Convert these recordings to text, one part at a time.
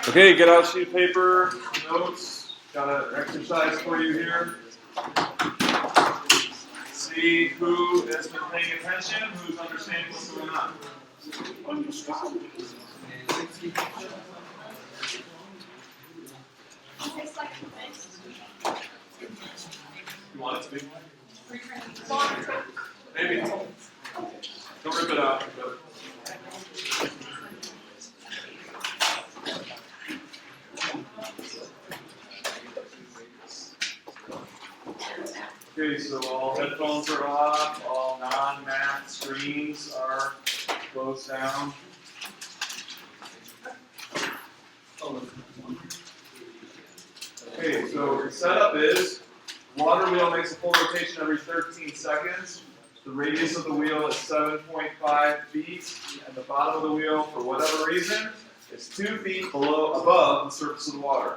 Okay, get out a sheet of paper, notes, got an exercise for you here. See who has been paying attention, who's understanding what's going on. You want it to be? Maybe. Don't rip it out. Okay, so all headphones are off, all non-math screens are closed down. Okay, so the setup is water wheel makes a full rotation every 13 seconds. The radius of the wheel is 7.5 feet, and the bottom of the wheel, for whatever reason, is 2 feet above the surface of the water.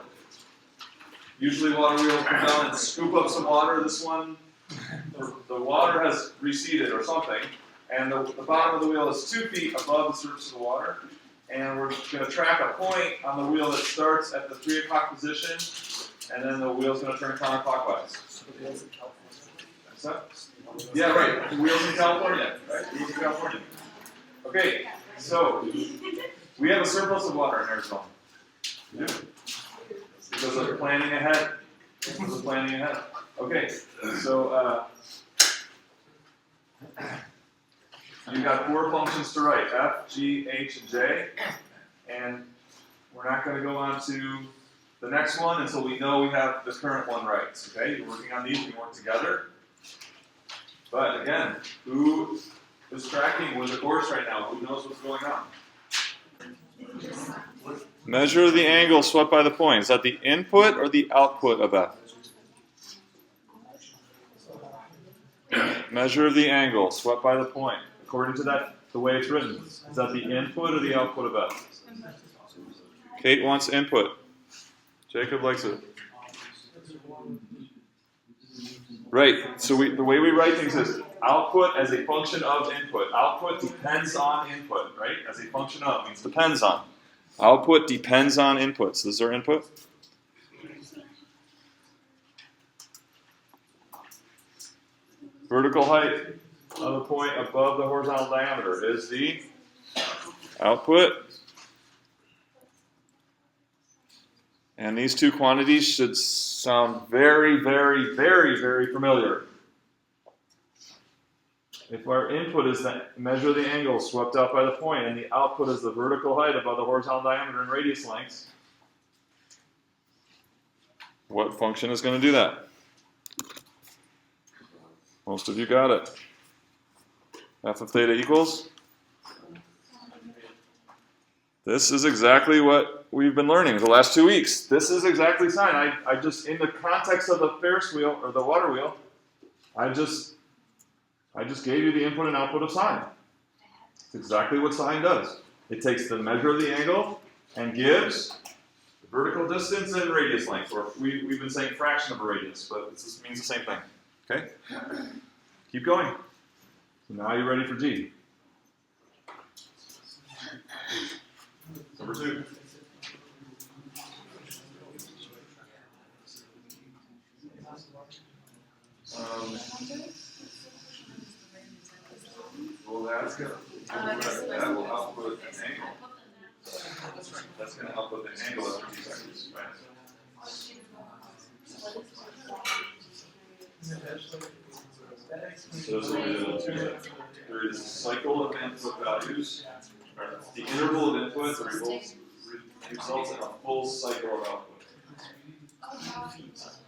Usually water wheel will come down and scoop up some water. This one, the water has receded or something, and the bottom of the wheel is 2 feet above the surface of the water. And we're going to track a point on the wheel that starts at the 3 o'clock position, and then the wheel's going to turn counterclockwise. What's that? Yeah, right. The wheel's in California. Right? The wheel's in California. Okay, so we have a surplus of water in Arizona. Yeah. Because of planning ahead. Because of planning ahead. Okay, so you've got 4 functions to write, f, g, h, and j. And we're not going to go on to the next one until we know we have the current one right. Okay, you're working on these, we work together. But again, who is tracking with the course right now? Who knows what's going on? Measure the angle swept by the point. Is that the input or the output of f? Measure the angle swept by the point. According to that, the way it's written, is that the input or the output of f? Kate wants input. Jacob likes it. Right. So the way we write things is output as a function of input. Output depends on input, right? As a function of means depends on. Output depends on input. So this is our input. Vertical height of the point above the horizontal diameter is the output. And these two quantities should sound very, very, very, very familiar. If our input is to measure the angle swept out by the point, and the output is the vertical height above the horizontal diameter and radius lengths, what function is going to do that? Most of you got it. F of theta equals? This is exactly what we've been learning the last 2 weeks. This is exactly sine. I just, in the context of the Ferris wheel, or the water wheel, I just gave you the input and output of sine. It's exactly what sine does. It takes the measure of the angle and gives the vertical distance and radius length. Or we've been saying fraction of a radius, but this means the same thing. Okay? Keep going. So now you're ready for G. Number 2. Well, that's good. That will output an angle. That's going to output an angle after 2 seconds, right? So that's what we did in 2 seconds. There is a cycle of input values. The interval of input results in a full cycle of output.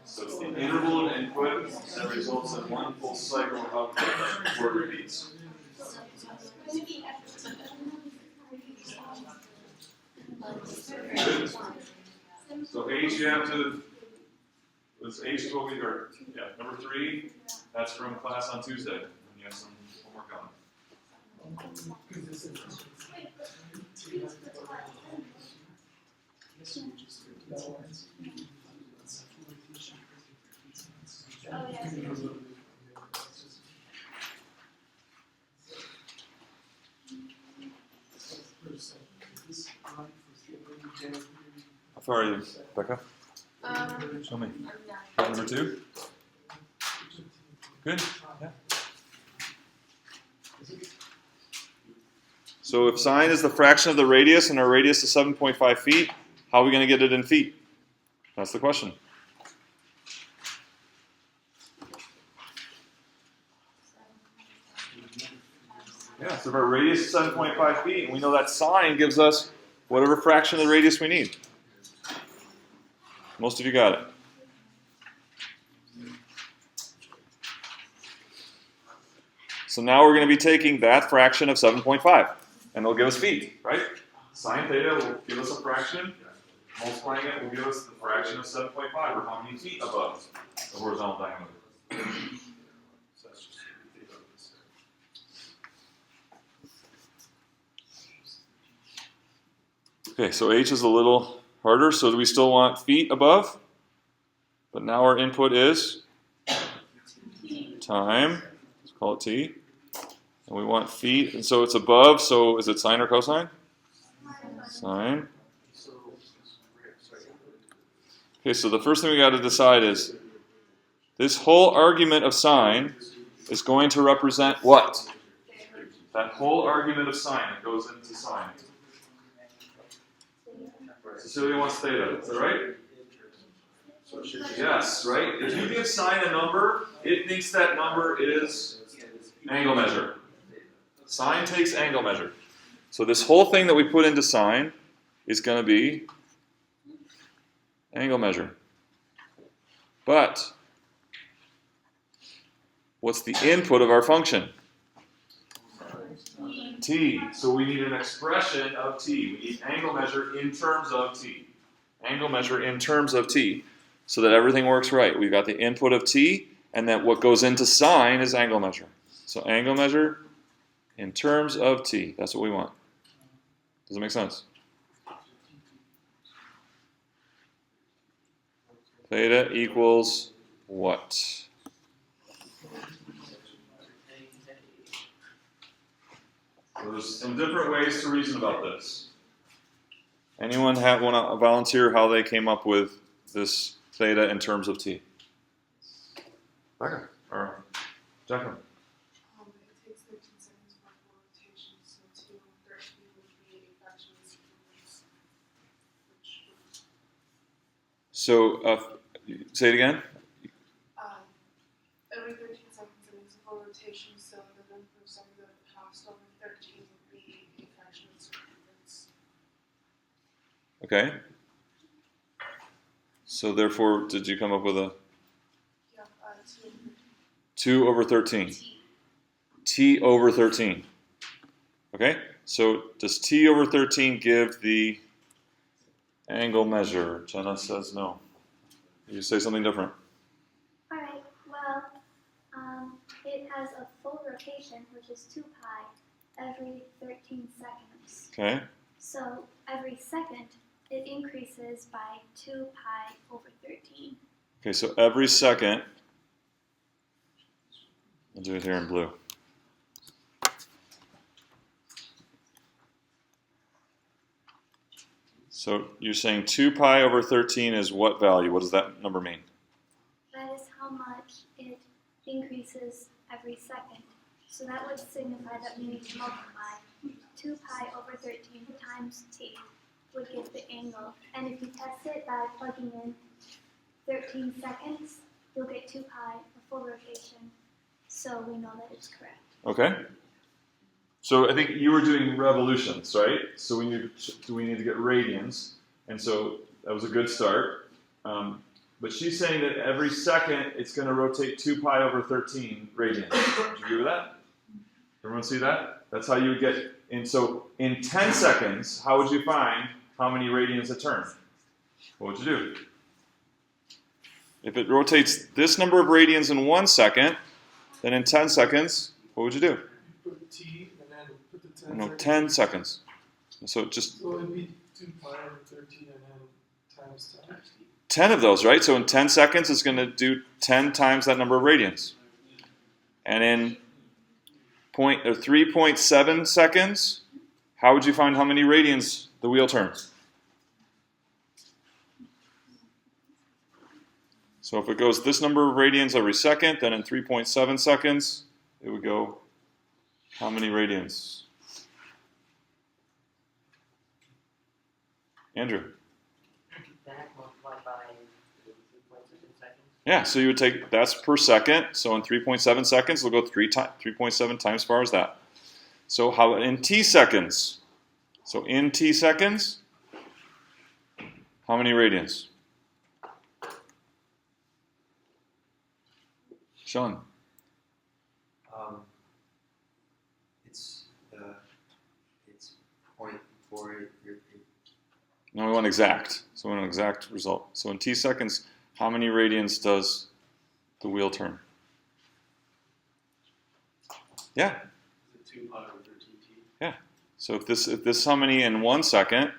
So it's the interval of input that results in one full cycle of output before it repeats. Good. So H you have to, H is what we heard. Yeah, number 3, that's from class on Tuesday. And you have some homework on it. How far are you, Becca? Show me. Number 2? Good? Yeah. So if sine is the fraction of the radius and our radius is 7.5 feet, how are we going to get it in feet? That's the question. Yeah, so if our radius is 7.5 feet, and we know that sine gives us whatever fraction of the radius we need. Most of you got it. So now we're going to be taking that fraction of 7.5, and it'll give us feet, right? Sine theta will give us a fraction. Multiplying it will give us the fraction of 7.5, or how many feet above the horizontal diameter. Okay, so h is a little harder, so do we still want feet above? But now our input is time, let's call it t, and we want feet, and so it's above, so is it sine or cosine? Sine. Okay, so the first thing we got to decide is, this whole argument of sine is going to represent what? That whole argument of sine that goes into sine. Cecilia wants theta, is that right? Yes, right? If you give sine a number, it thinks that number is angle measure. Sine takes angle measure. So this whole thing that we put into sine is going to be angle measure. But what's the input of our function? T. So we need an expression of t. We need angle measure in terms of t. Angle measure in terms of t. So that everything works right. We've got the input of t, and then what goes into sine is angle measure. So angle measure in terms of t. That's what we want. Does it make sense? Theta equals what? So there's some different ways to reason about this. Anyone want to volunteer how they came up with this theta in terms of t? Becca or Jacqueline? It takes 13 seconds for full rotation, so 2 over 13 would be a fraction of seconds. So say it again. Every 13 seconds it makes a full rotation, so the length of something that passed over 13 would be a fraction of circumference. Okay. So therefore, did you come up with a? Yeah, 2 over 13. T over 13. Okay? So does t over 13 give the angle measure? Jenna says no. You say something different. Alright, well, it has a full rotation, which is 2 pi every 13 seconds. Okay? So every second, it increases by 2 pi over 13. Okay, so every second, I'll do it here in blue. So you're saying 2 pi over 13 is what value? What does that number mean? That is how much it increases every second. So that would signify that we need to multiply 2 pi over 13 times t would give the angle. And if you test it by plugging in 13 seconds, you'll get 2 pi, a full rotation. So we know that it's correct. Okay. So I think you were doing revolutions, right? So we need to get radians, and so that was a good start. But she's saying that every second it's going to rotate 2 pi over 13 radians. Do you agree with that? Everyone see that? That's how you would get. And so in 10 seconds, how would you find how many radians it turned? What would you do? If it rotates this number of radians in 1 second, then in 10 seconds, what would you do? Put t and then put the 10 No, seconds. 10 seconds. So just So it would be 2 pi over 13 and then times 10 of those, right? So in 10 seconds, it's going to do 10 times that number of radians. And in 3.7 seconds, how would you find how many radians the wheel turns? So if it goes this number of radians every second, then in 3.7 seconds, it would go how many radians? Andrew? That multiplied by 3.7 seconds. Yeah, so you would take, that's per second, so in 3.7 seconds, it'll go 3.7 times as far as that. So how in t seconds? So in t seconds, how many radians? Sean? It's 0.48. No, we want exact. So we want an exact result. So in t seconds, how many radians does the wheel turn? Yeah. Is it 2 pi over 13t? Yeah. So if this how many in 1 second,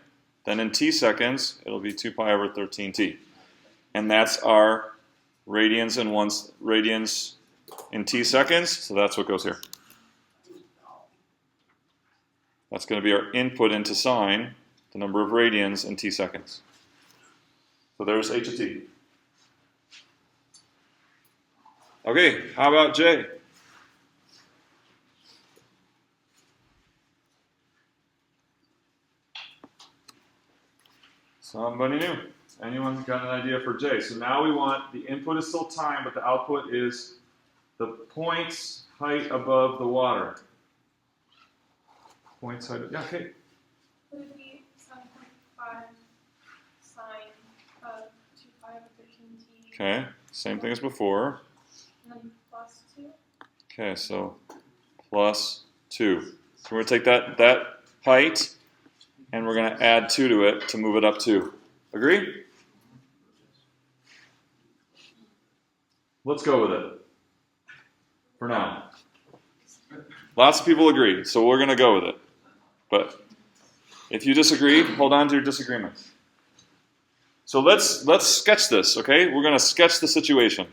then in t seconds it'll be 2 pi over 13t, and that's our radians in t seconds. So that's what goes here. That's going to be our input into sine, the number of radians in t seconds. So there's h of t. Okay, how about J? Somebody new? Anyone got an idea for J? So now we want, the input is still time, but the output is the point's height above the water. Point's height, yeah, okay. Would it be 7.5 sine of 2 pi over 13t? Okay, same thing as before. And then plus 2? Okay, so plus 2. So we're going to take that height, and we're going to add 2 to it to move it up 2. Agree? Let's go with it for now. Lots of people agree, so we're going to go with it. But if you disagree, hold on to your disagreements. So let's sketch this, okay? We're going to sketch the situation.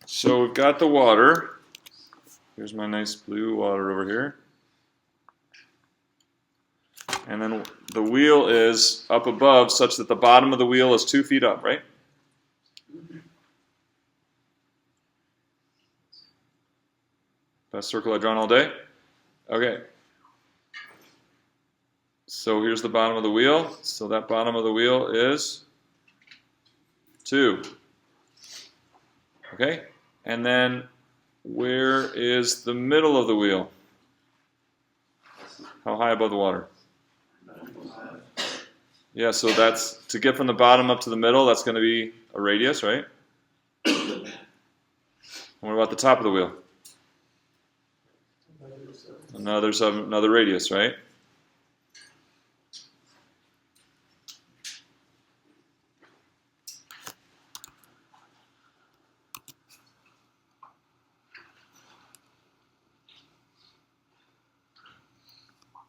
So we've got the water. Here's my nice blue water over here. And then the wheel is up above such that the bottom of the wheel is 2 feet up, right? Best circle I've drawn all day? Okay. So here's the bottom of the wheel. So that bottom of the wheel is 2. Okay? And then where is the middle of the wheel? How high above the water? Yeah, so that's, to get from the bottom up to the middle, that's going to be a radius, right? And what about the top of the wheel? Another radius, right?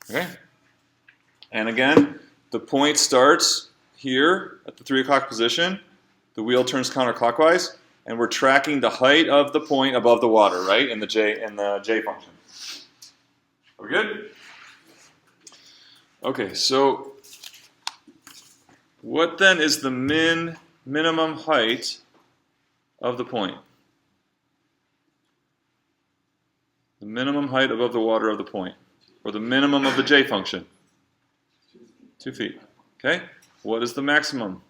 Okay. And again, the point starts here at the 3 o'clock position. The wheel turns counterclockwise, and we're tracking the height of the point above the water, right? In the J function. Are we good? Okay, so what then is the minimum height of the point? The minimum height above the water of the point, or the minimum of the J function? 2 feet. Okay? What is the maximum?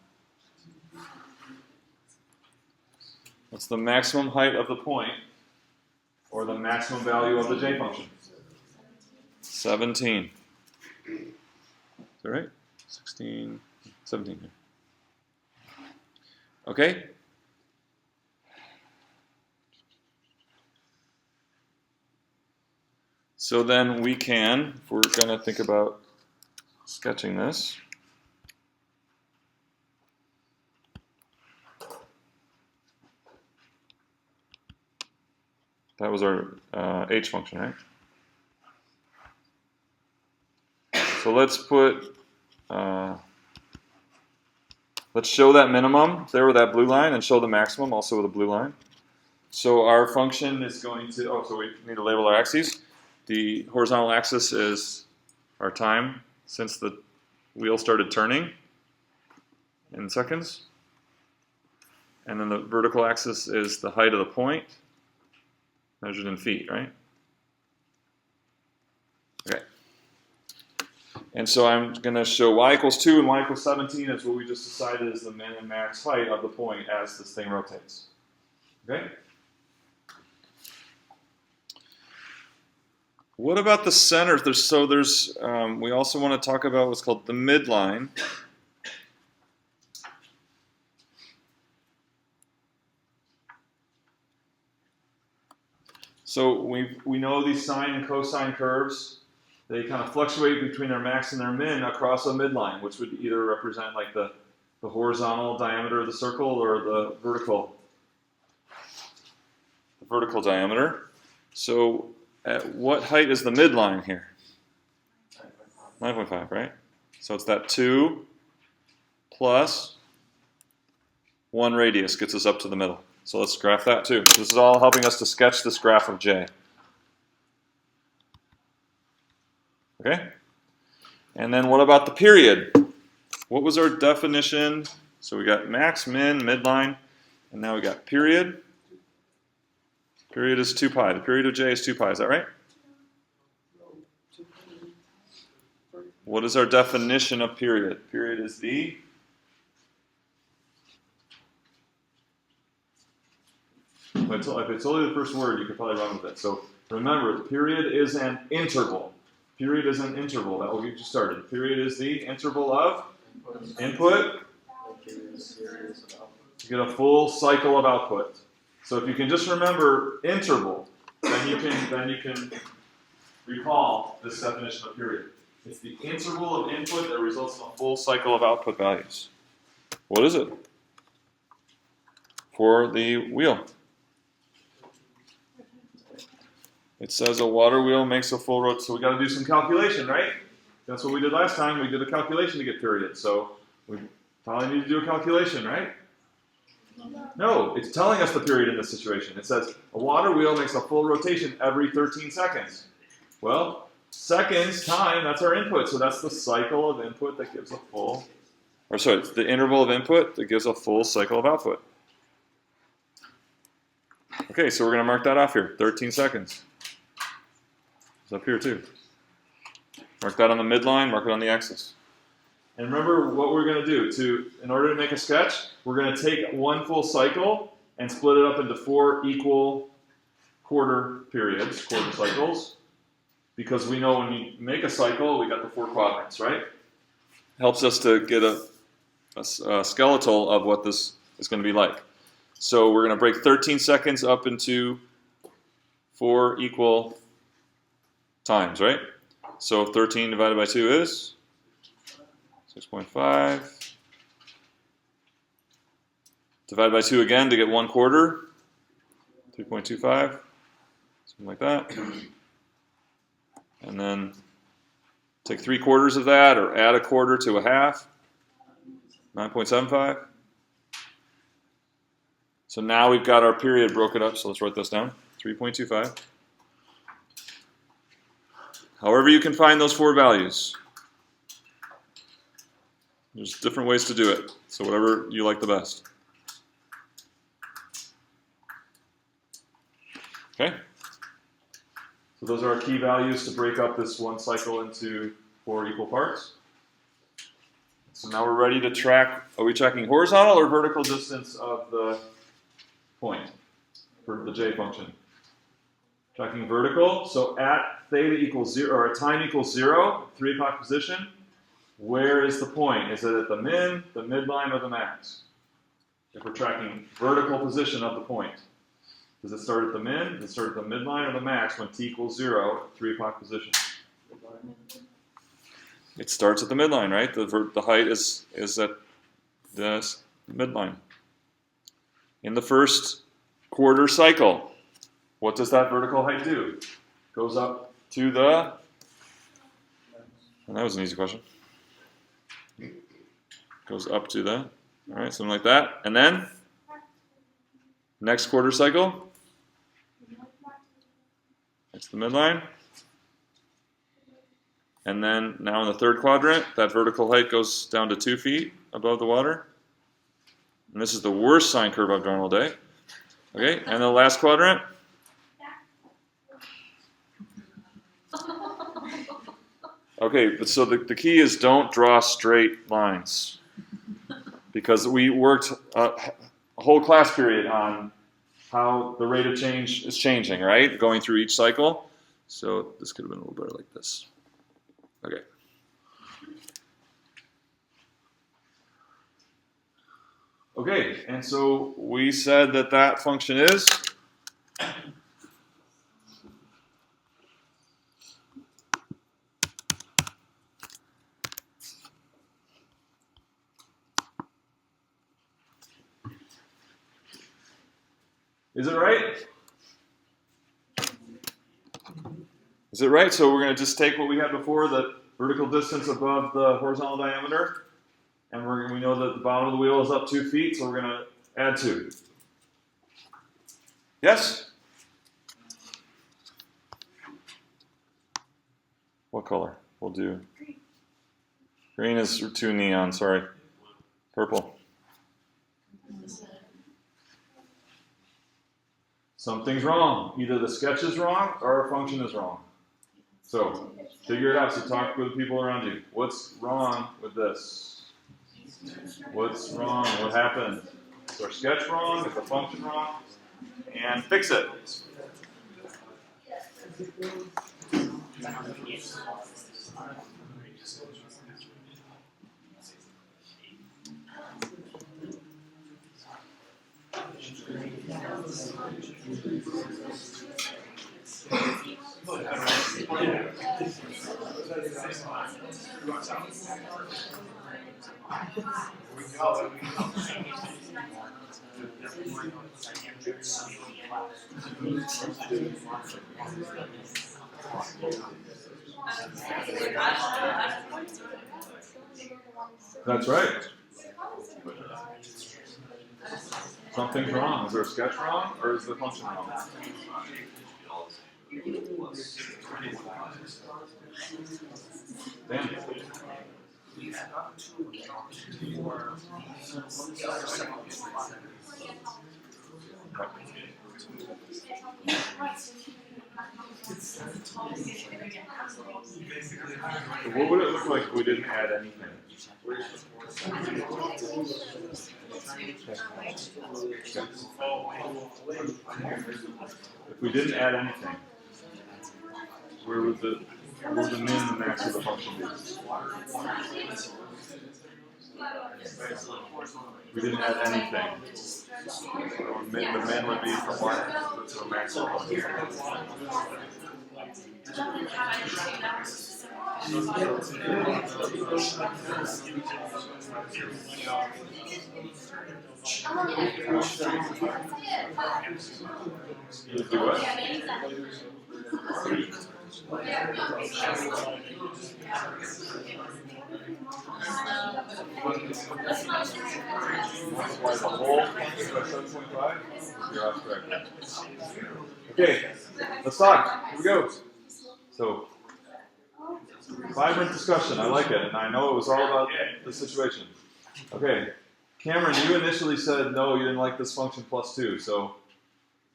What's the maximum height of the point, or the maximum value of the J function? 17. Is that right? 16, 17 here. Okay? So then we can, if we're going to think about sketching this, that was our h function, right? So let's put, let's show that minimum there with that blue line and show the maximum also with a blue line. So our function is going to, so we need to label our axes. The horizontal axis is our time since the wheel started turning in seconds. And then the vertical axis is the height of the point, measured in feet, right? Okay. And so I'm going to show y equals 2 and y equals 17 is what we just decided is the min and max height of the point as this thing rotates. Okay? What about the center? We also want to talk about what's called the midline. So we know these sine and cosine curves, they kind of fluctuate between their max and their min across a midline, which would either represent like the horizontal diameter of the circle or the vertical diameter. So at what height is the midline here? 9.5, right? So it's that 2 plus 1 radius gets us up to the middle. So let's graph that too. This is all helping us to sketch this graph of J. Okay? And then what about the period? What was our definition? So we got max, min, midline, and now we got period. Period is 2 pi. The period of J is 2 pi. Is that right? What is our definition of period? Period is the if it's only the first word, you could probably run with it. So remember, period is an interval. Period is an interval. That will get you started. Period is the interval of input. You get a full cycle of output. So if you can just remember interval, then you can recall this definition of period. It's the interval of input that results in a full cycle of output values. What is it? For the wheel. It says a water wheel makes a full rotation. So we got to do some calculation, right? That's what we did last time. We did a calculation to get period. So we probably need to do a calculation, right? No, it's telling us the period in this situation. It says a water wheel makes a full rotation every 13 seconds. Well, seconds, time, that's our input. So that's the cycle of input that gives a full, or sorry, it's the interval of input that gives a full cycle of output. Okay, so we're going to mark that off here, 13 seconds. It's up here too. Mark that on the midline, mark it on the axis. And remember what we're going to do. In order to make a sketch, we're going to take one full cycle and split it up into 4 equal quarter periods, quarter cycles. Because we know when you make a cycle, we got the 4 quadrants, right? Helps us to get a skeletal of what this is going to be like. So we're going to break 13 seconds up into 4 equal times, right? So 13 divided by 2 is 6.5. Divided by 2 again to get 1 quarter, 3.25, something like that. And then take 3/4 of that, or add a quarter to a half, 9.75. So now we've got our period broken up, so let's write this down, 3.25. However you can find those 4 values. There's different ways to do it, so whatever you like the best. Okay? So those are our key values to break up this one cycle into 4 equal parts. So now we're ready to track, are we tracking horizontal or vertical distance of the point for the J function? Tracking vertical, so at theta equals 0, or at time equals 0, 3 o'clock position, where is the point? Is it at the min, the midline, or the max? If we're tracking vertical position of the point. Does it start at the min, does it start at the midline, or the max when t equals 0, 3 o'clock position? It starts at the midline, right? The height is at the midline. In the first quarter cycle, what does that vertical height do? Goes up to the, and that was an easy question. Goes up to the, all right, something like that. And then, next quarter cycle, it's the midline. And then now in the third quadrant, that vertical height goes down to 2 feet above the water. And this is the worst sine curve I've drawn all day. Okay, and the last quadrant. Okay, but so the key is don't draw straight lines. Because we worked a whole class period on how the rate of change is changing, right? Going through each cycle. So this could have been a little better like this. Okay. Okay, and so we said that that function is it right? Is it right? So we're going to just take what we had before, the vertical distance above the horizontal diameter, and we know that the bottom of the wheel is up 2 feet, so we're going to add 2. Yes? What color? We'll do. Green is too neon, sorry. Purple. Something's wrong. Either the sketch is wrong or our function is wrong. So figure it out. So talk with people around you. What's wrong with this? What's wrong? What happened? Is our sketch wrong? Is the function wrong? And fix it. That's right. Something's wrong. Is our sketch wrong or is the function wrong? Damn. What would it look like if we didn't add anything? If we didn't add anything, where would the min and max of the function be? If we didn't add anything, the min would be from 1 to a maximum. You do what? Multiply the whole function by 7.5? You're off track. Okay, let's talk. Here we go. So, vibrant discussion. I like it, and I know it was all about the situation. Okay, Cameron, you initially said no, you didn't like this function plus 2. So,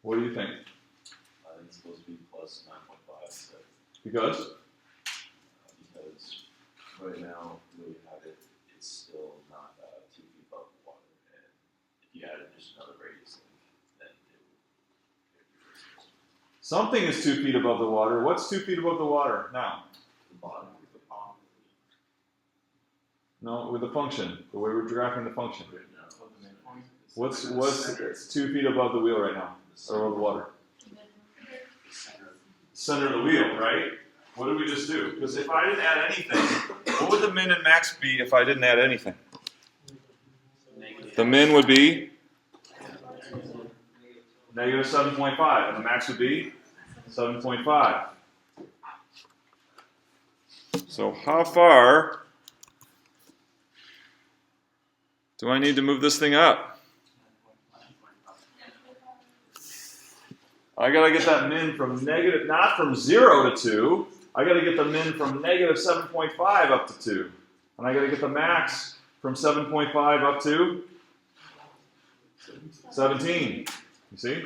what do you think? I think it's supposed to be plus 9.5. So, Because? because right now, the way you have it, it's still not 2 feet above the water. And if you added just another radius length, then it would be Something is 2 feet above the water. What's 2 feet above the water now? the bottom of the pond. No, with the function, the way we're graphing the function. What's 2 feet above the wheel right now, or above the water? Center of the wheel, right? What did we just do? Because if I didn't add anything, what would the min and max be if I didn't add anything? The min would be negative 7.5, and the max would be 7.5. So how far do I need to move this thing up? I gotta get that min from negative, not from 0 to 2, I got to get the min from negative 7.5 up to 2. And I got to get the max from 7.5 up to 17. You see?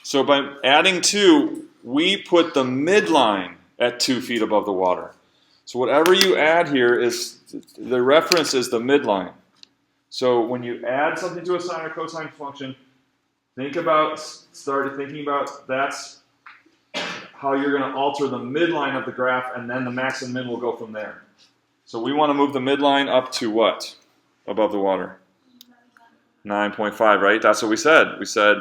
So by adding 2, we put the midline at 2 feet above the water. So whatever you add here is, the reference is the midline. So when you add something to a sine or cosine function, start thinking about that's how you're going to alter the midline of the graph, and then the max and min will go from there. So we want to move the midline up to what? Above the water? 9.5, right? That's what we said. We said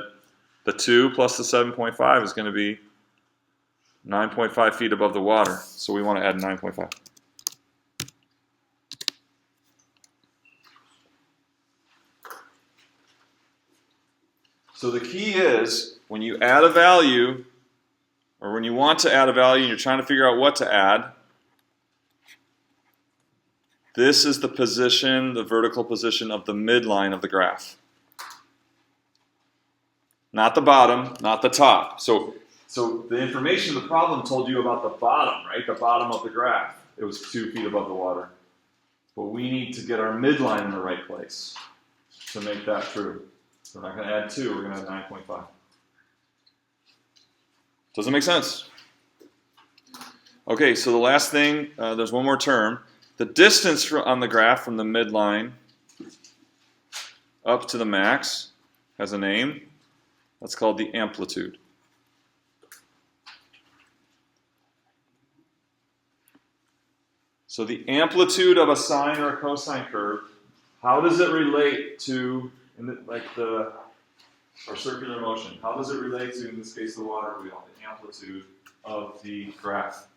the 2 plus the 7.5 is going to be 9.5 feet above the water. So we want to add 9.5. So the key is, when you add a value, or when you want to add a value and you're trying to figure out what to add, this is the position, the vertical position of the midline of the graph. Not the bottom, not the top. So the information, the problem told you about the bottom, right? The bottom of the graph. It was 2 feet above the water. But we need to get our midline in the right place to make that true. We're not going to add 2, we're going to add 9.5. Does it make sense? Okay, so the last thing, there's one more term. The distance on the graph from the midline up to the max has a name. That's called the amplitude. So the amplitude of a sine or a cosine curve, how does it relate to or circular motion? How does it relate to, in this case, the water wheel, the amplitude of the graph?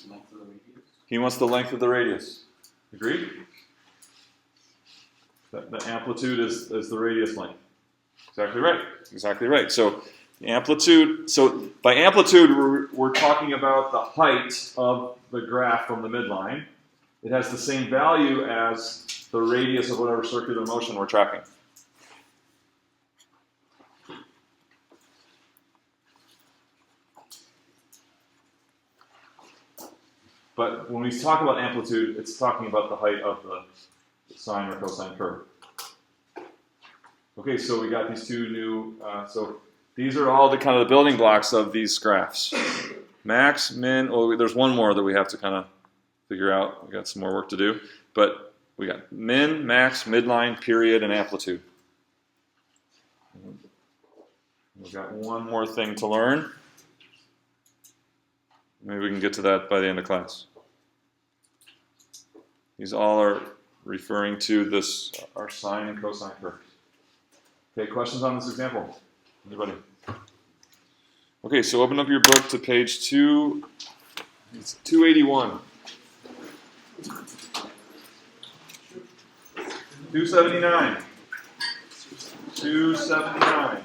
Length of the radius. He wants the length of the radius. Agreed? The amplitude is the radius length. Exactly right. Exactly right. So the amplitude. So by amplitude, we're talking about the height of the graph from the midline. It has the same value as the radius of whatever circular motion we're tracking. But when we talk about amplitude, it's talking about the height of the sine or cosine curve. Okay, so we got these two new, so these are all the kind of the building blocks of these graphs. Max, min, there's one more that we have to kind of figure out. We got some more work to do. But we got min, max, midline, period, and amplitude. We've got one more thing to learn. Maybe we can get to that by the end of class. These all are referring to this, our sine and cosine curves. Okay, questions on this example? Anybody? Okay, so open up your book to page 281. 279. 279.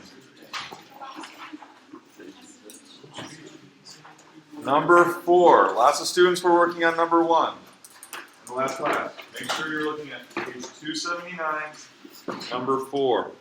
Number 4. Lots of students were working on number 1 in the last class. Make sure you're looking at page 279, number 4.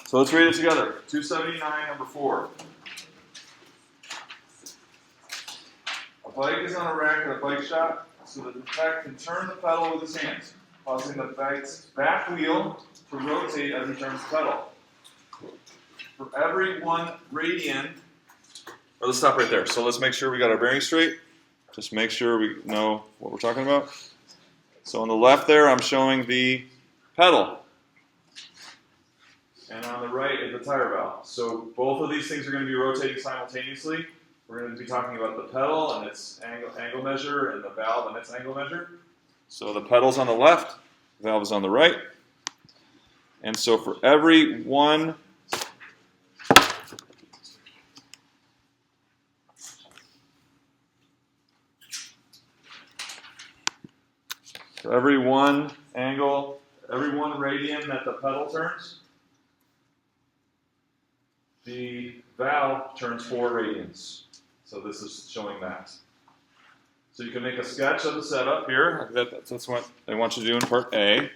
So let's read it together. 279, number 4. A bike is on a rack at a bike shop, so that the tech can turn the pedal with his hands, causing the bike's back wheel to rotate as he turns the pedal. For every 1 radian, or let's stop right there. So let's make sure we got our bearing straight. Just make sure we know what we're talking about. So on the left there, I'm showing the pedal. And on the right is the tire valve. So both of these things are going to be rotating simultaneously. We're going to be talking about the pedal and its angle measure, and the valve and its angle measure. So the pedal's on the left, the valve is on the right. And so for every 1 every one angle, every one radian that the pedal turns, the valve turns 4 radians. So this is showing that. So you can make a sketch of the setup here. That's what they want you to do in part A.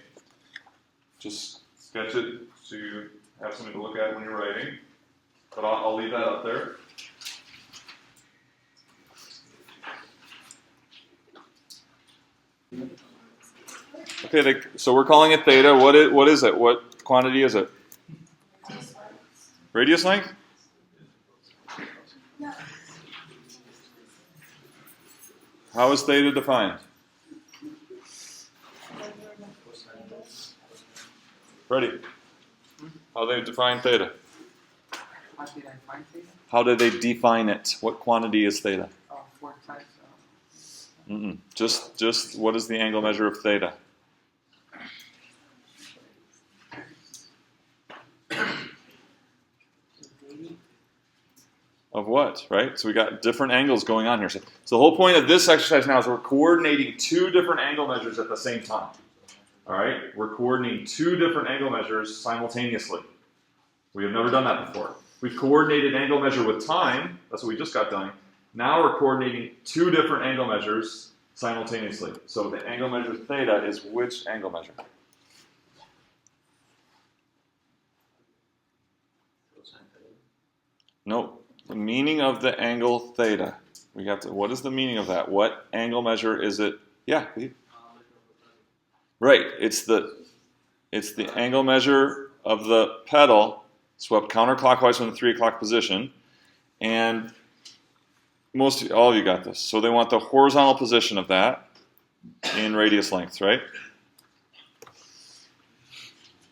Just sketch it so you have something to look at when you're writing. But I'll leave that up there. Okay, so we're calling it theta. What is it? What quantity is it? Radius length? How is theta defined? Freddie, how do they define theta? How did I find theta? How do they define it? What quantity is theta? 4 times. Just what is the angle measure of theta? Of what, right? So we got different angles going on here. So the whole point of this exercise now is we're coordinating 2 different angle measures at the same time. All right? We're coordinating 2 different angle measures simultaneously. We have never done that before. We've coordinated angle measure with time. That's what we just got done. Now we're coordinating 2 different angle measures simultaneously. So the angle measure theta is which angle measure? No. The meaning of the angle theta. We got to, what is the meaning of that? What angle measure is it? Yeah, right. It's the angle measure of the pedal swept counterclockwise from the 3 o'clock position, and all of you got this. So they want the horizontal position of that in radius lengths, right?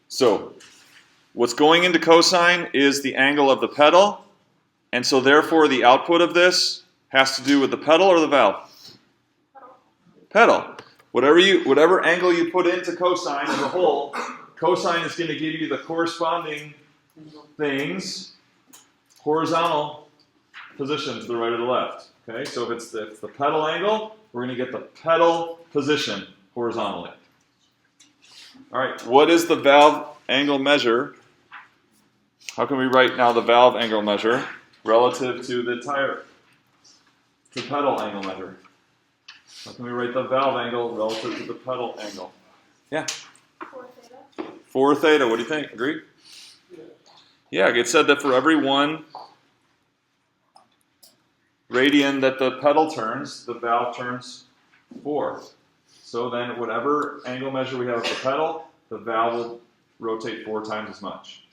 So what's going into cosine is the angle of the pedal. And so therefore the output of this has to do with the pedal or the valve? Pedal. Whatever angle you put into cosine as a whole, cosine is going to give you the corresponding things, horizontal position to the right or the left. Okay, so if it's the pedal angle, we're going to get the pedal position horizontally. All right, what is the valve angle measure? How can we write now the valve angle measure relative to the pedal angle measure? How can we write the valve angle relative to the pedal angle? Yeah? 4 theta. 4 theta, what do you think? Agree? Yeah, it said that for every 1 radian that the pedal turns, the valve turns 4. So then whatever angle measure we have of the pedal, the valve will rotate 4 times as much.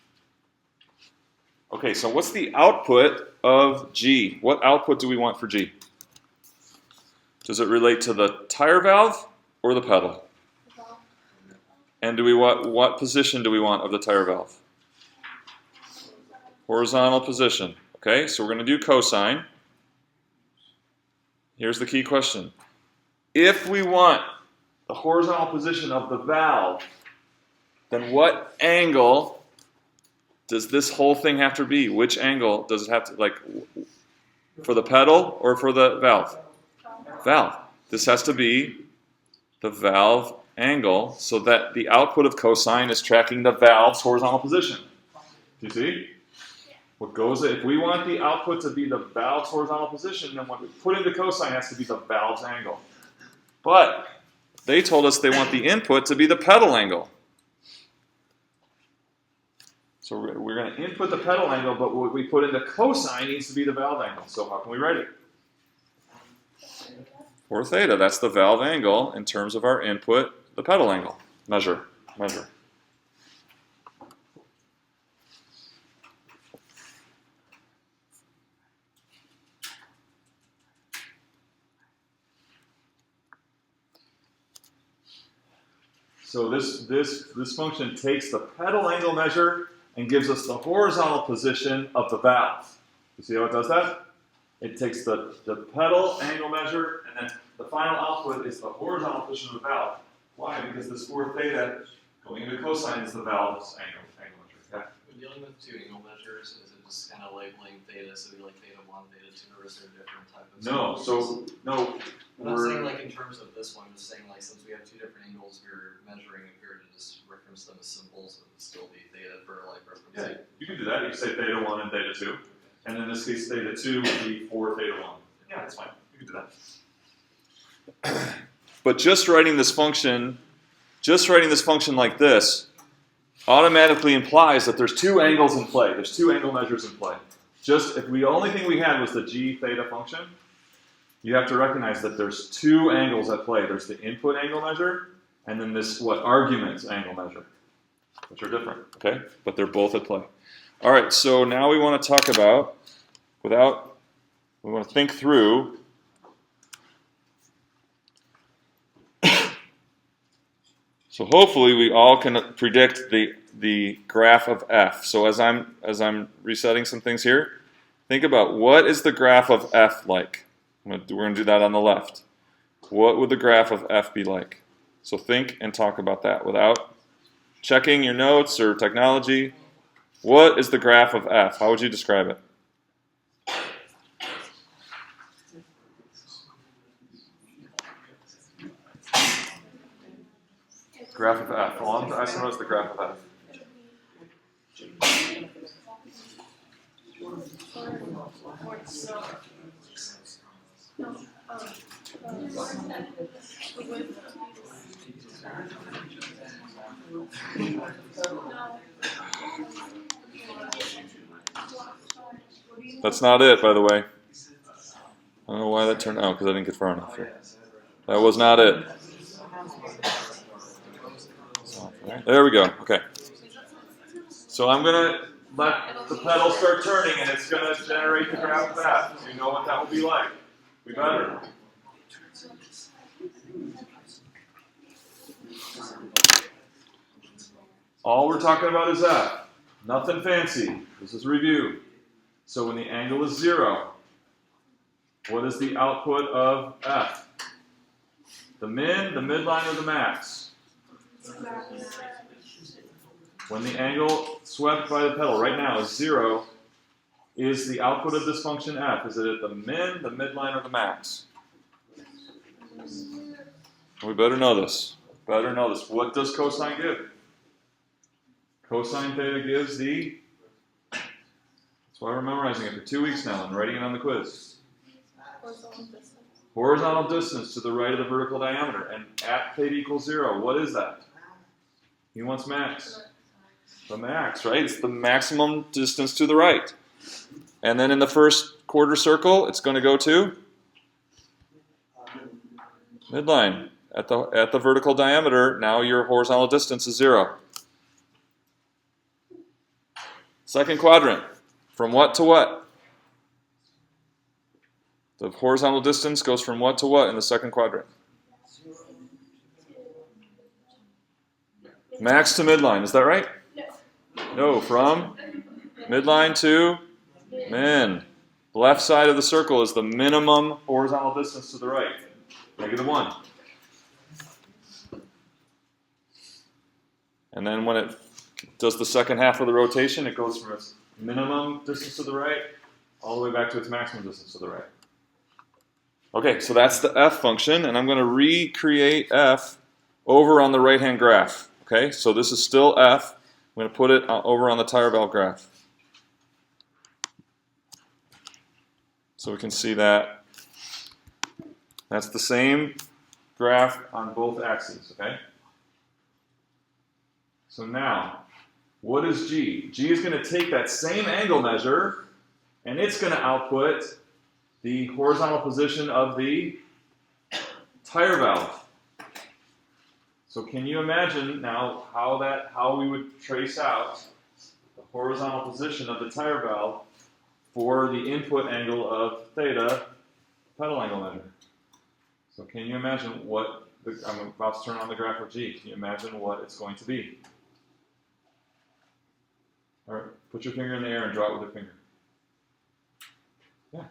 Okay, so what's the output of G? What output do we want for G? Does it relate to the tire valve or the pedal? And what position do we want of the tire valve? Horizontal position. Okay, so we're going to do cosine. Here's the key question. If we want the horizontal position of the valve, then what angle does this whole thing have to be? Which angle does it have to, like, for the pedal or for the valve? Valve. This has to be the valve angle so that the output of cosine is tracking the valve's horizontal position. Do you see? What goes, if we want the output to be the valve's horizontal position, then what we put into cosine has to be the valve's angle. But they told us they want the input to be the pedal angle. So we're going to input the pedal angle, but what we put into cosine needs to be the valve angle. So how can we write it? 4 theta, that's the valve angle in terms of our input, the pedal angle. Measure. So this function takes the pedal angle measure and gives us the horizontal position of the valve. You see how it does that? It takes the pedal angle measure, and then the final output is the horizontal position of the valve. Why? Because this 4 theta going into cosine is the valve's angle measure. Yeah? When dealing with two angle measures, is it just kind of labeling theta, so we like theta 1, theta 2, or is there a different type of? No, so no. I'm not saying like in terms of this one, I'm just saying like since we have two different angles we're measuring, if we were to just reference them as symbols, it would still be theta for like referencing. Yeah, you can do that. You can say theta 1 and theta 2. And in this case, theta 2 would be 4 theta 1. Yeah, that's fine. You can do that. But just writing this function like this automatically implies that there's two angles in play. There's two angle measures in play. Just if the only thing we had was the g theta function, you have to recognize that there's two angles at play. There's the input angle measure and then this argument angle measure, which are different, okay? But they're both at play. All right, so now we want to talk about, we want to think through so hopefully we all can predict the graph of f. So as I'm resetting some things here, think about what is the graph of f like? We're going to do that on the left. What would the graph of f be like? So think and talk about that without checking your notes or technology. What is the graph of f? How would you describe it? Graph of f. Well, I suppose the graph of f. That's not it, by the way. I don't know why that turned out, because I didn't get far enough here. That was not it. There we go. Okay. So I'm going to let the pedal start turning, and it's going to generate the graph of that. Do you know what that will be like? We better. All we're talking about is f. Nothing fancy. This is review. So when the angle is 0, what is the output of f? The min, the midline, or the max? When the angle swept by the pedal right now is 0, is the output of this function f? Is it at the min, the midline, or the max? We better know this. Better know this. What does cosine give? Cosine theta gives the... That's why we're memorizing it for 2 weeks now and writing it on the quiz. Horizontal distance to the right of the vertical diameter. And at theta equals 0, what is that? He wants max. The max, right? It's the maximum distance to the right. And then in the first quarter circle, it's going to go to midline. At the vertical diameter, now your horizontal distance is 0. Second quadrant, from what to what? The horizontal distance goes from what to what in the second quadrant? Max to midline, is that right? No, from midline to min. The left side of the circle is the minimum horizontal distance to the right, -1. And then when it does the second half of the rotation, it goes from its minimum distance to the right all the way back to its maximum distance to the right. Okay, so that's the f function, and I'm going to recreate f over on the right-hand graph. Okay, so this is still f. I'm going to put it over on the tire valve graph. So we can see that that's the same graph on both axes, okay? So now, what is G? G is going to take that same angle measure, and it's going to output the horizontal position of the tire valve. So can you imagine now how we would trace out the horizontal position of the tire valve for the input angle of theta pedal angle measure? So can you imagine what, I'm about to turn on the graph of G. Can you imagine what it's going to be? All right, put your finger in the air and draw it with your finger. Yeah.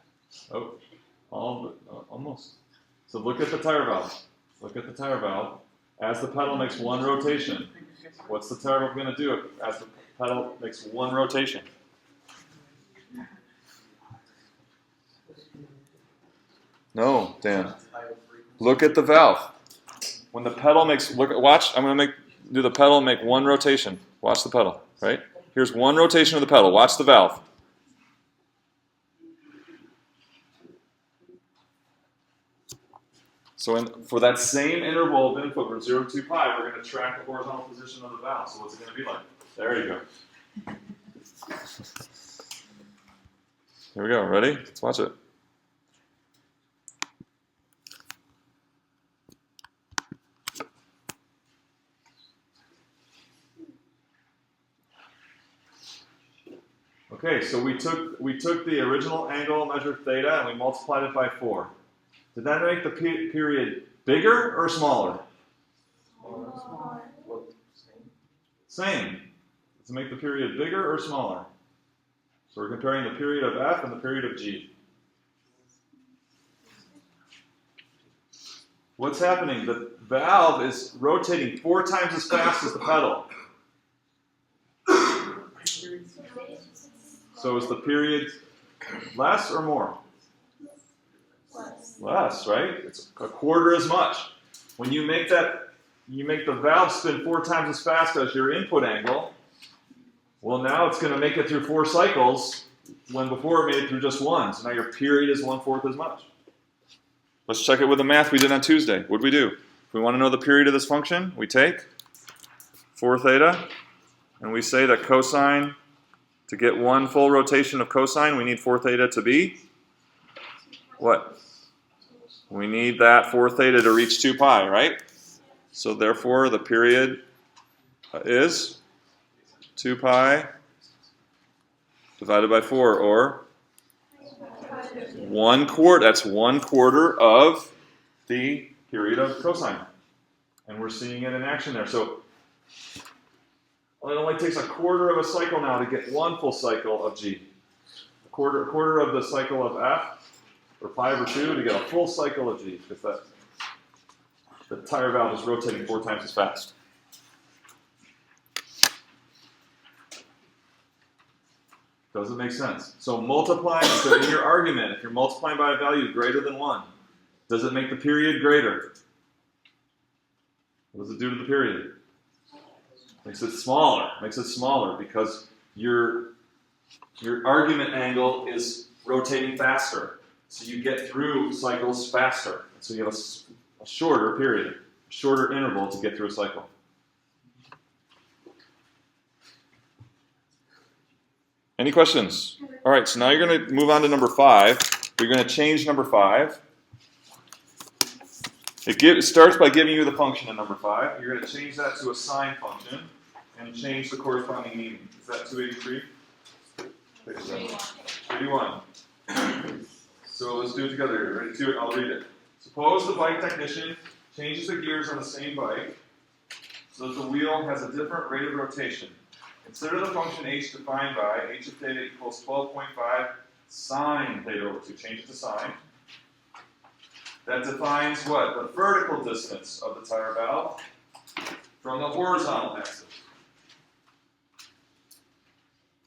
Oh, almost. So look at the tire valve. Look at the tire valve. As the pedal makes one rotation, What's the tire valve going to do as the pedal makes one rotation? No, Dan. Look at the valve. When the pedal makes, watch, I'm going to do the pedal and make one rotation. Watch the pedal, right? Here's one rotation of the pedal. Watch the valve. So for that same interval of input from 0 to 2 pi, we're going to track the horizontal position of the valve. So what's it going to be like? There you go. Here we go. Ready? Let's watch it. Okay, so we took the original angle measured theta and we multiplied it by 4. Did that make the period bigger or smaller? Same. Does it make the period bigger or smaller? So we're comparing the period of F and the period of G. What's happening? The valve is rotating 4 times as fast as the pedal. So is the period less or more? Less, right? It's a quarter as much. When you make the valve spin 4 times as fast as your input angle, well, now it's going to make it through 4 cycles when before it made it through just 1. So now your period is 1/4 as much. Let's check it with the math we did on Tuesday. What do we do? If we want to know the period of this function, we take 4 theta, and we say that cosine, to get 1 full rotation of cosine, we need 4 theta to be what? We need that 4 theta to reach 2 pi, right? So therefore, the period is 2 pi divided by 4, or 1/4. That's 1/4 of the period of cosine. And we're seeing it in action there. So it only takes 1/4 of a cycle now to get 1 full cycle of G. A quarter of the cycle of F, or pi over 2 to get a full cycle of G, because the tire valve is rotating 4 times as fast. Does it make sense? So multiplying, so in your argument, if you're multiplying by a value greater than 1, does it make the period greater? What does it do to the period? Makes it smaller. Makes it smaller because your argument angle is rotating faster. So you get through cycles faster. So you have a shorter period, a shorter interval to get through a cycle. Any questions? All right, so now you're going to move on to number 5. You're going to change number 5. It starts by giving you the function in number 5. You're going to change that to a sine function and change the corresponding meaning. Is that 283? 81. So let's do it together here. Ready to it? I'll read it. Suppose the bike technician changes the gears on the same bike so that the wheel has a different rate of rotation. Consider the function h defined by h of theta equals 12.5 sine theta over 2. Change it to sine. That defines what? The vertical distance of the tire valve from the horizontal axis.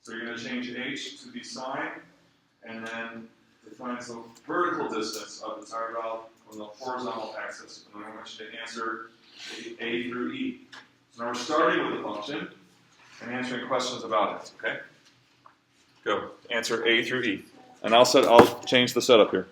So you're going to change h to be sine, and then defines the vertical distance of the tire valve from the horizontal axis. And then I want you to answer A through E. So now we're starting with the function and answering questions about it, okay? Go. Answer A through E. And I'll change the setup here.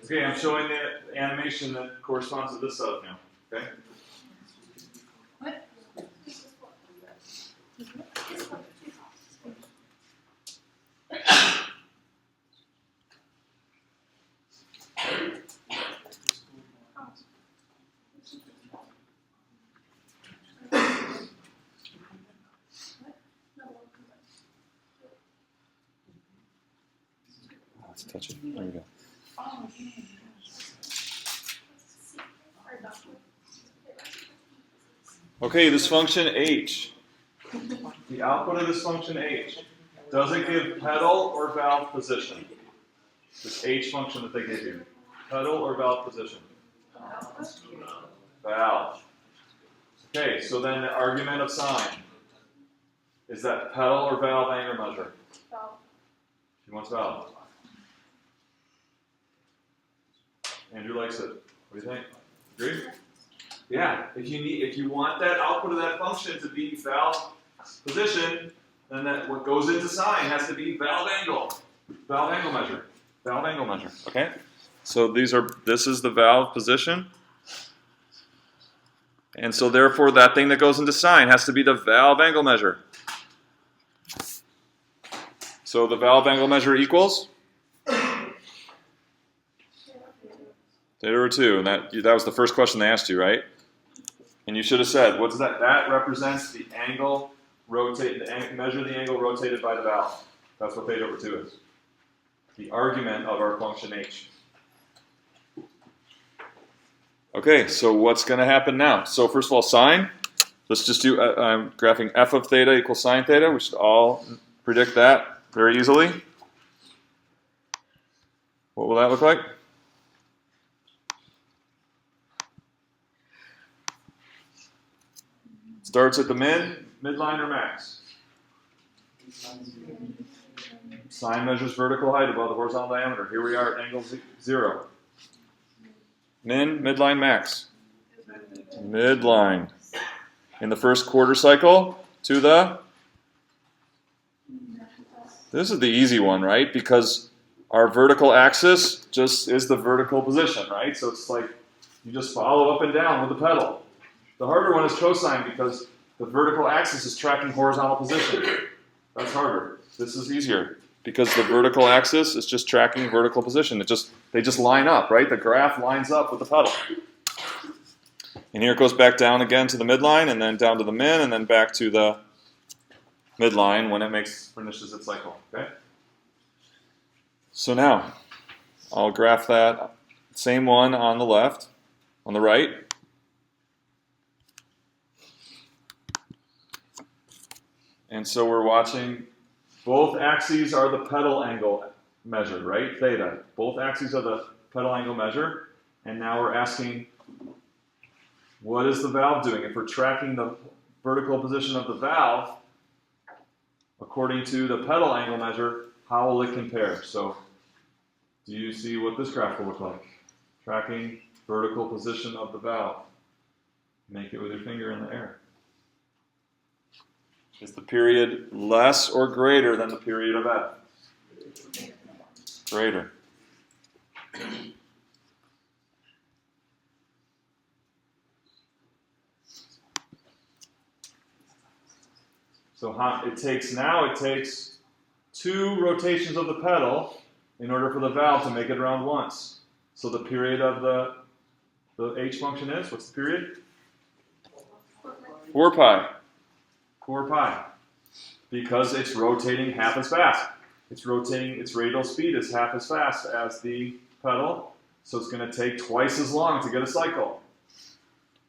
Okay, I'm showing the animation that corresponds to this setup now. Okay. Let's touch it. There we go. Okay, this function h. The output of this function h. Does it give pedal or valve position? This h function that they give you. Pedal or valve position? Valve. Okay, so then the argument of sine. Is that pedal or valve angle measure? She wants valve. Andrew likes it. What do you think? Agree? Yeah. If you want that output of that function to be valve position, then that what goes into sine has to be valve angle. Valve angle measure. Valve angle measure. Okay? So this is the valve position. And so therefore that thing that goes into sine has to be the valve angle measure. So the valve angle measure equals theta over 2, and that was the first question they asked you, right? And you should have said, what's that? That represents the angle measure the angle rotated by the valve. That's what theta over 2 is. The argument of our function h. Okay, so what's going to happen now? So first of all, sine. Let's just do, I'm graphing f of theta equals sine theta. We should all predict that very easily. What will that look like? Starts at the midline or max? Sine measures vertical height above the horizontal diameter. Here we are at angle 0. Midline, max. Midline. In the first quarter cycle to the... This is the easy one, right? Because our vertical axis just is the vertical position, right? So it's like you just follow up and down with the pedal. The harder one is cosine because the vertical axis is tracking horizontal position. That's harder. This is easier because the vertical axis is just tracking vertical position. They just line up, right? The graph lines up with the pedal. And here it goes back down again to the midline, and then down to the min, and then back to the midline when it finishes its cycle. Okay. So now I'll graph that same one on the left, on the right. And so we're watching, both axes are the pedal angle measured, right? Theta. Both axes are the pedal angle measure. And now we're asking, what is the valve doing? If we're tracking the vertical position of the valve, according to the pedal angle measure, how will it compare? So, do you see what this graph will look like? Tracking vertical position of the valve. Make it with your finger in the air. Is the period less or greater than the period of F? Greater. So it takes 2 rotations of the pedal in order for the valve to make it around once. So the period of the H function is, what's the period? 4 pi. 4 pi. Because it's rotating half as fast. It's rotating, its radial speed is half as fast as the pedal, so it's going to take twice as long to get a cycle.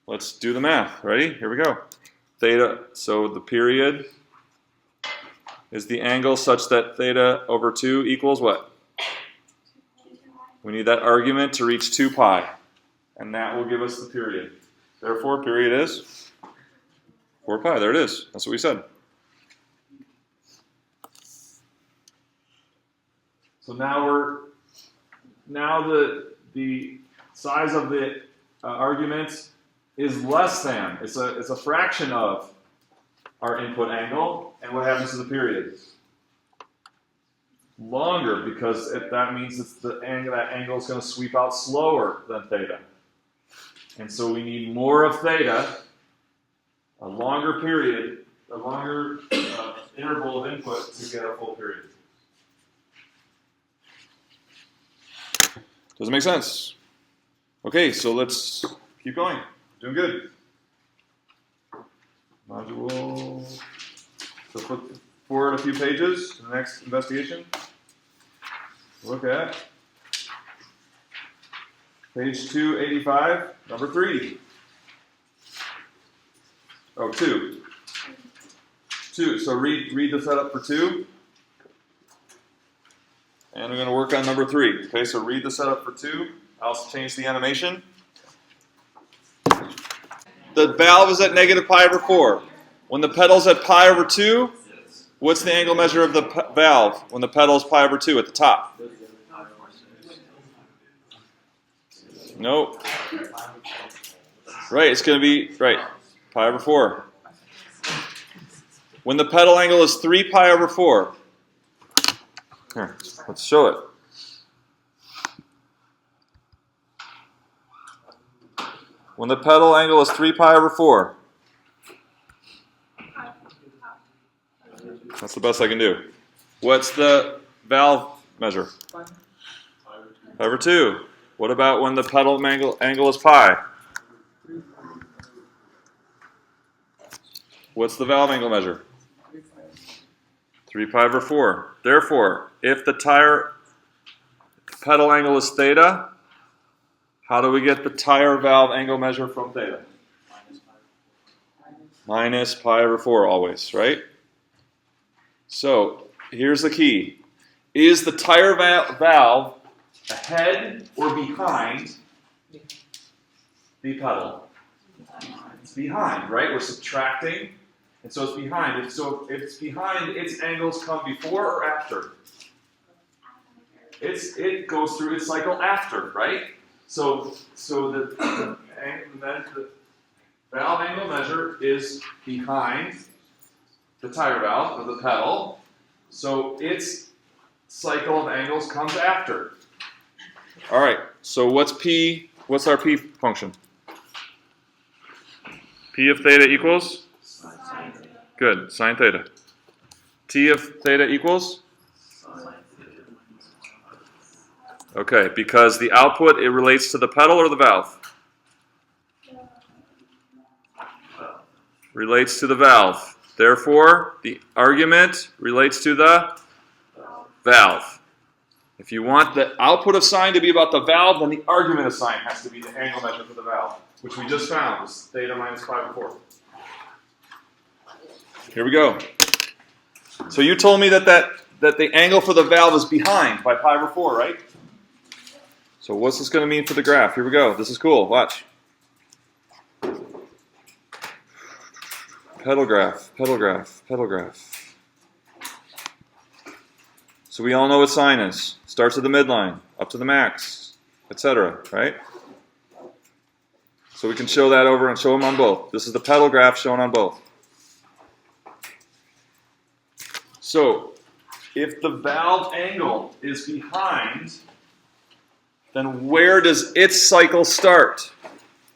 Let's do the math. Ready? Here we go. Theta, so the period is the angle such that theta over 2 equals what? We need that argument to reach 2 pi, and that will give us the period. Therefore, period is 4 pi. There it is. That's what we said. So now the size of the argument is less than. It's a fraction of our input angle, and what happens to the period? Longer, because that means it's that angle is going to sweep out slower than theta. And so we need more of theta, a longer period, a longer interval of input to get a full period. Does it make sense? Okay, so let's keep going. Doing good. Module. So flip forward a few pages to the next investigation. Look at page 285, number 3. Oh, 2. 2. So read the setup for 2. And we're going to work on number 3. Okay, so read the setup for 2. I'll change the animation. The valve is at negative pi over 4. When the pedal's at pi over 2, what's the angle measure of the valve when the pedal's pi over 2 at the top? Nope. Right, it's going to be, right, pi over 4. When the pedal angle is 3 pi over 4. Here, let's show it. When the pedal angle is 3 pi over 4. That's the best I can do. What's the valve measure? Pi over 2. What about when the pedal angle is pi? What's the valve angle measure? 3 pi over 4. Therefore, if the pedal angle is theta, how do we get the tire valve angle measure from theta? Minus pi over 4 always, right? So, here's the key. Is the tire valve ahead or behind the pedal? It's behind, right? We're subtracting, and so it's behind. So if it's behind, its angles come before or after? It goes through its cycle after, right? So the valve angle measure is behind the tire valve, or the pedal. So its cycle of angles comes after. All right, so what's P? What's our P function? P of theta equals? Sine theta. Good, sine theta. T of theta equals? Okay, because the output, it relates to the pedal or the valve? relates to the valve. Therefore, the argument relates to the valve. If you want the output of sine to be about the valve, then the argument of sine has to be the angle measured for the valve, which we just found was theta minus pi over 4. Here we go. So you told me that the angle for the valve is behind by pi over 4, right? So what's this going to mean for the graph? Here we go. This is cool. Watch. Pedal graph, pedal graph, pedal graph. So we all know what sine is. Starts at the midline, up to the max, etc., right? So we can show that over and show them on both. This is the pedal graph shown on both. So if the valve angle is behind, then where does its cycle start?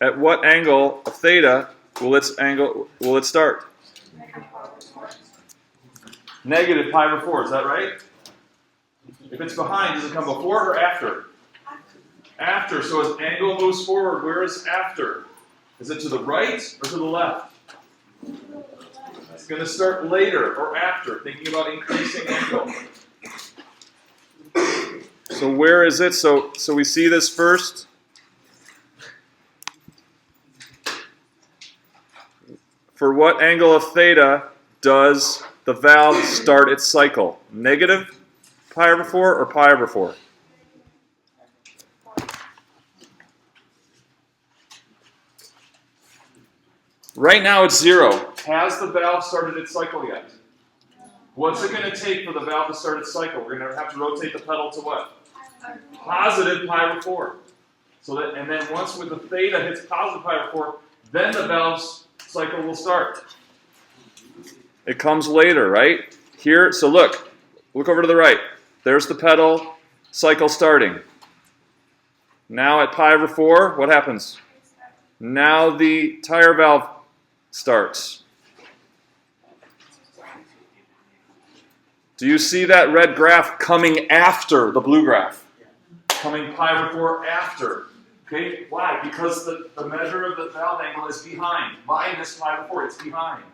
At what angle of theta will it start? Negative pi over 4, is that right? If it's behind, does it come before or after? After. So as angle moves forward, where is after? Is it to the right or to the left? It's going to start later or after, thinking about increasing angle. So where is it? So we see this first. For what angle of theta does the valve start its cycle? Negative pi over 4 or pi over 4? Right now it's 0. Has the valve started its cycle yet? What's it going to take for the valve to start its cycle? We're going to have to rotate the pedal to what? Positive pi over 4. And then once with the theta hits positive pi over 4, then the valve's cycle will start. It comes later, right? Here, so look over to the right. There's the pedal cycle starting. Now at pi over 4, what happens? Now the tire valve starts. Do you see that red graph coming after the blue graph? Coming pi over 4 after. Okay, why? Because the measure of the valve angle is behind. Minus pi over 4, it's behind.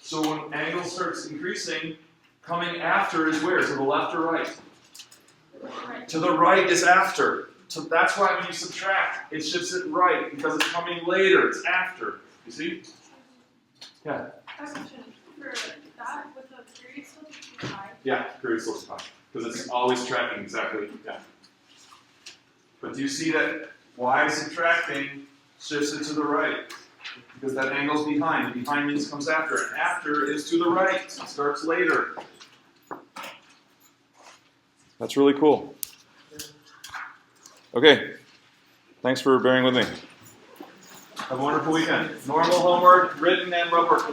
So when angle starts increasing, coming after is where? To the left or right? To the right is after. So that's why when you subtract, it shifts it right, because it's coming later, it's after. You see? Yeah. Question for that with the period still to be high. Yeah, period slope is pi. Because it's always tracking exactly, yeah. But do you see that y subtracting shifts it to the right? Because that angle's behind. Behind means comes after. And after is to the right. It starts later. That's really cool. Okay. Thanks for bearing with me. Have a wonderful weekend. Normal homework, written and rub work.